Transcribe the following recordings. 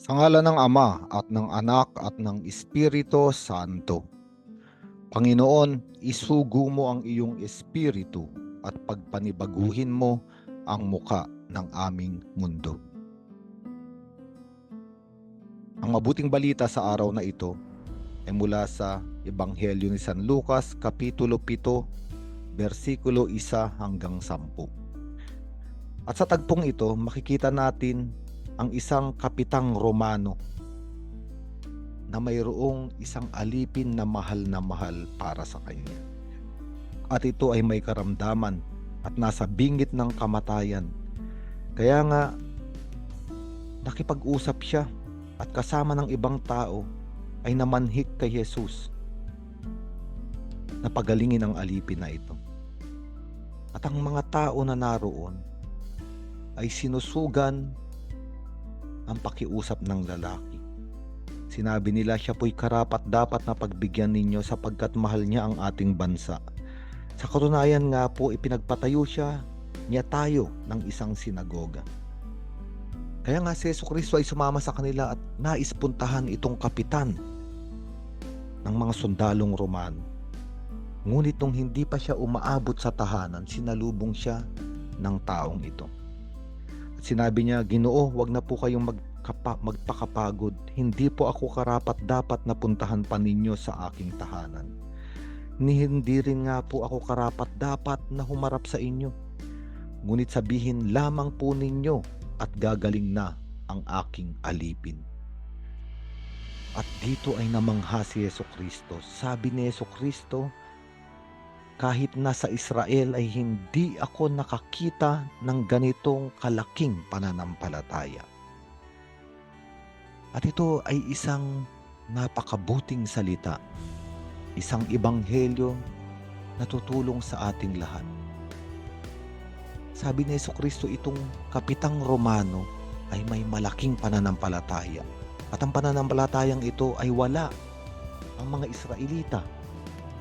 Sa ngalan ng Ama at ng Anak at ng Espiritu Santo. Panginoon, isugo mo ang iyong espiritu at pagpanibaguhin mo ang muka ng aming mundo. Ang mabuting balita sa araw na ito ay mula sa Ebanghelyo ni San Lucas, Kapitulo 7, versikulo 1 hanggang 10. At sa tagpong ito, makikita natin ang isang kapitang Romano na mayroong isang alipin na mahal para sa kanya. At ito ay may karamdaman at nasa bingit ng kamatayan. Kaya nga, nakipag-usap siya at kasama ng ibang tao ay namanhik kay Jesus na pagalingin ang alipin na ito. At ang mga tao na naroon ay sinusugan ang pakiusap ng lalaki. Sinabi nila siya po'y karapat-dapat na pagbigyan ninyo sapagkat mahal niya ang ating bansa. Sa katunayan nga po, ipinagpatayo niya tayo ng isang sinagoga. Kaya nga si Jesucristo ay sumama sa kanila at nais puntahan itong kapitan ng mga sundalong Romano. Ngunit nung hindi pa siya umaabot sa tahanan, sinalubong siya ng taong ito. At sinabi niya, "Ginoo, wag na po kayong magpakapagod. Hindi po ako karapat-dapat na puntahan pa ninyo sa aking tahanan. Hindi rin nga po ako karapat-dapat na humarap sa inyo. Ngunit sabihin lamang po ninyo at gagaling na ang aking alipin." At dito ay namangha si Jesucristo. Sabi ni Jesucristo, kahit nasa Israel ay hindi ako nakakita ng ganitong kalaking pananampalataya. At ito ay isang napakabuting salita, isang ebanghelyo na tutulong sa ating lahat. Sabi ni Jesucristo, itong kapitang Romano ay may malaking pananampalataya. At ang pananampalatayang ito ay wala ang mga Israelita,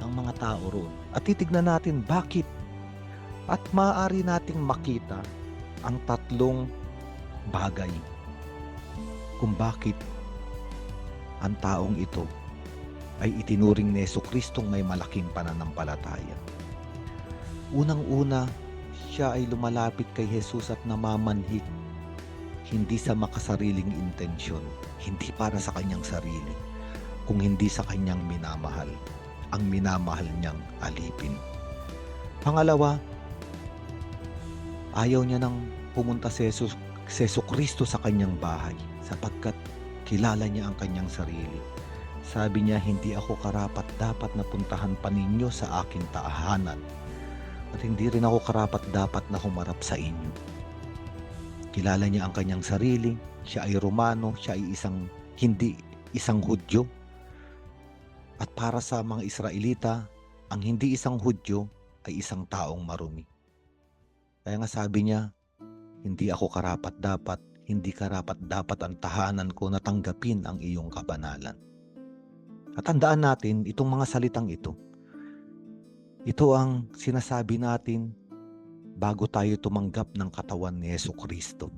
ang mga tao roon. At titignan natin bakit. At maaari nating makita ang tatlong bagay kung bakit ang taong ito ay itinuring ni Jesucristong may malaking pananampalataya. Unang-una, siya ay lumalapit kay Jesus at namamanhik, hindi sa makasariling intensyon, hindi para sa kanyang sarili, kung hindi sa kanyang minamahal, ang minamahal niyang alipin. Pangalawa, ayaw niya nang pumunta si Jesucristo sa kanyang bahay sapagkat kilala niya ang kanyang sarili. Sabi niya, "Hindi ako karapat-dapat na puntahan pa ninyo sa aking tahanan at hindi rin ako karapat-dapat na humarap sa inyo." Kilala niya ang kanyang sarili. Siya ay Romano, siya ay hindi isang Hudyo. At para sa mga Israelita, ang hindi isang Hudyo ay isang taong marumi. Kaya nga sabi niya, hindi karapat-dapat ang tahanan ko na tanggapin ang iyong kabanalan. At tandaan natin, itong mga salitang ito ang sinasabi natin bago tayo tumanggap ng katawan ni Jesucristo.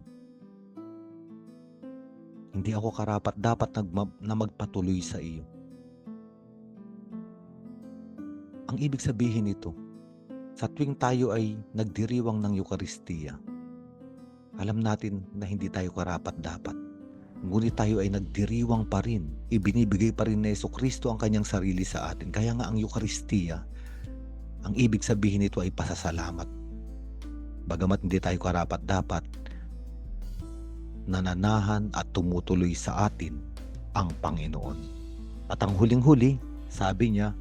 Hindi ako karapat-dapat na magpatuloy sa iyo. Ang ibig sabihin nito, sa tuwing tayo ay nagdiriwang ng Eucharistia, alam natin na hindi tayo karapat-dapat. Ngunit tayo ay nagdiriwang pa rin. Ibinibigay pa rin ni Jesucristo ang kanyang sarili sa atin. Kaya nga ang Eucharistia, ang ibig sabihin nito ay pasasalamat. Bagamat hindi tayo karapat-dapat, nananahan at tumutuloy sa atin ang Panginoon. At ang huling-huli, sabi niya,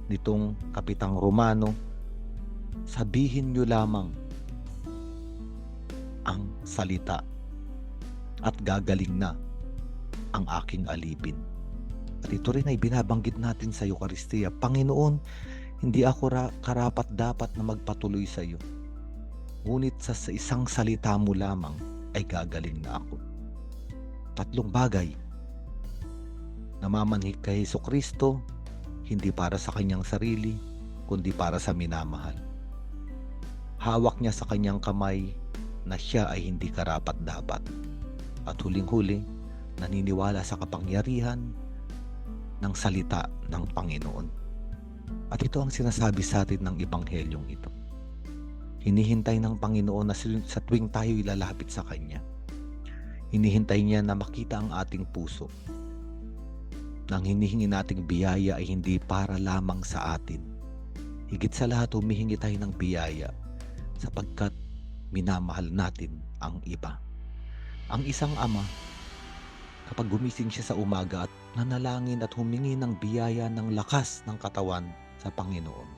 nitong kapitang Romano, sabihin niyo lamang ang salita at gagaling na ang aking alipin. At ito rin ay binabanggit natin sa Eucharistia, Panginoon, hindi ako karapat-dapat na magpatuloy sa iyo. Ngunit sa isang salita mo lamang ay gagaling na ako. Tatlong bagay. Namamanhik kay Jesucristo, hindi para sa kanyang sarili, kundi para sa minamahal. Hawak niya sa kanyang kamay na siya ay hindi karapat-dapat. At huling-huli, naniniwala sa kapangyarihan ng salita ng Panginoon. At ito ang sinasabi sa atin ng Ebanghelyong ito. Hinihintay ng Panginoon na sa tuwing tayo ilalapit sa Kanya, hinihintay niya na makita ang ating puso. Nang hinihingi nating biyaya ay hindi para lamang sa atin. Higit sa lahat, humihingi tayo ng biyaya sapagkat minamahal natin ang iba. Ang isang ama, kapag gumising siya sa umaga at nanalangin at humingi ng biyaya ng lakas ng katawan sa Panginoon,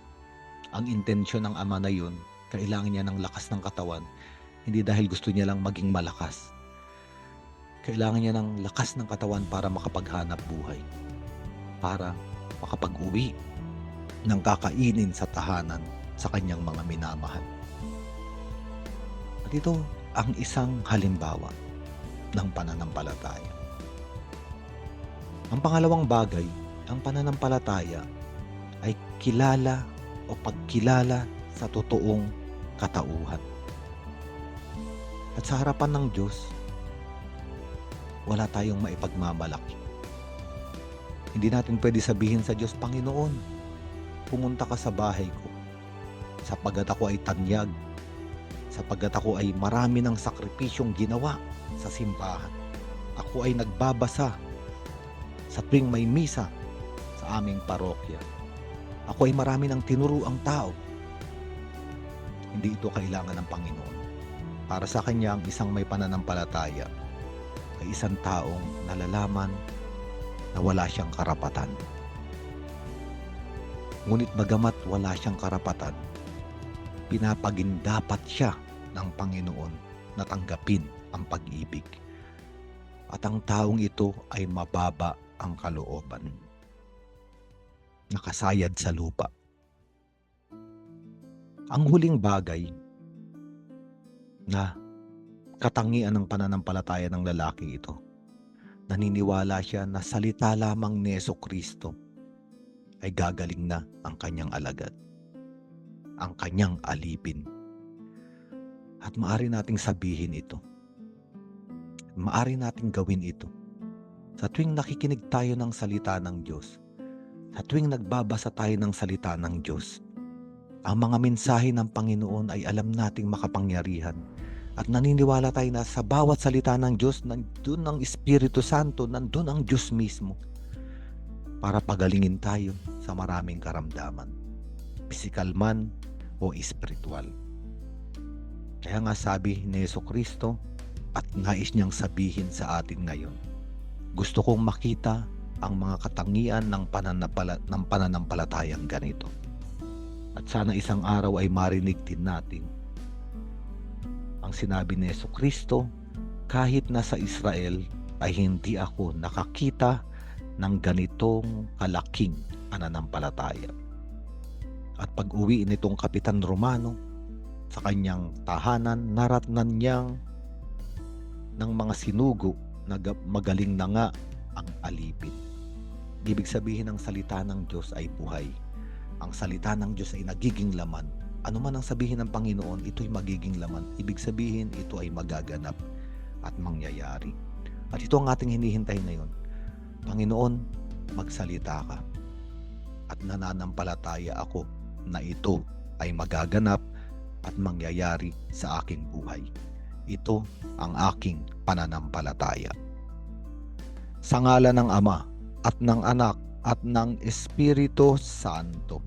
ang intensyon ng ama na yun, kailangan niya ng lakas ng katawan, hindi dahil gusto niya lang maging malakas. Kailangan niya ng lakas ng katawan para makapaghanap buhay, para makapag-uwi ng kakainin sa tahanan sa kanyang mga minamahal. At ito ang isang halimbawa ng pananampalataya. Ang pangalawang bagay, ang pananampalataya ay kilala o pagkilala sa totoong katauhan. At sa harapan ng Diyos, wala tayong maipagmamalaki. Hindi natin pwede sabihin sa Diyos, Panginoon, pumunta ka sa bahay ko sapagkat ako ay tanyag, sapagkat ako ay marami ng sakripisyong ginawa sa simbahan. Ako ay nagbabasa sa tuwing may misa sa aming parokya. Ako ay marami ng tinuruang tao. Hindi ito kailangan ng Panginoon. Para sa Kanya, ang isang may pananampalataya ay isang taong nalalaman na wala siyang karapatan. Ngunit bagamat wala siyang karapatan, pinapagindapat siya ng Panginoon na tanggapin ang pag-ibig. At ang taong ito ay mababa ang kalooban, nakasayad sa lupa. Ang huling bagay na katangian ng pananampalataya ng lalaki ito, naniniwala siya na salita lamang ni Jesucristo ay gagaling na ang kanyang alagad, ang kanyang alipin. At maaari nating sabihin ito, maaari nating gawin ito sa tuwing nakikinig tayo ng salita ng Diyos, sa tuwing nagbabasa tayo ng salita ng Diyos. Ang mga mensahe ng Panginoon ay alam nating makapangyarihan. At naniniwala tayo na sa bawat salita ng Diyos, nandun ang Espiritu Santo, nandun ang Diyos mismo para pagalingin tayo sa maraming karamdaman, pisikal man o espiritual. Kaya nga sabi ni Jesucristo at nais niyang sabihin sa atin ngayon, gusto kong makita ang mga katangian ng pananampalatayang ganito. At sana isang araw ay marinig din natin ang sinabi ni Jesucristo, kahit nasa Israel ay hindi ako nakakita ng ganitong kalaking pananampalataya. At pag-uwi nitong Kapitan Romano sa kanyang tahanan, naratnan niyang ng mga sinugo na magaling na nga ang alipin. Ibig sabihin, ang salita ng Diyos ay buhay. Ang salita ng Diyos ay nagiging laman. Ano man ang sabihin ng Panginoon, ito'y magiging laman. Ibig sabihin, ito ay magaganap at mangyayari. At ito ang ating hinihintay ngayon. Panginoon, magsalita ka. At nananampalataya ako na ito ay magaganap at mangyayari sa aking buhay. Ito ang aking pananampalataya. Sa ngalan ng Ama at ng Anak at ng Espiritu Santo.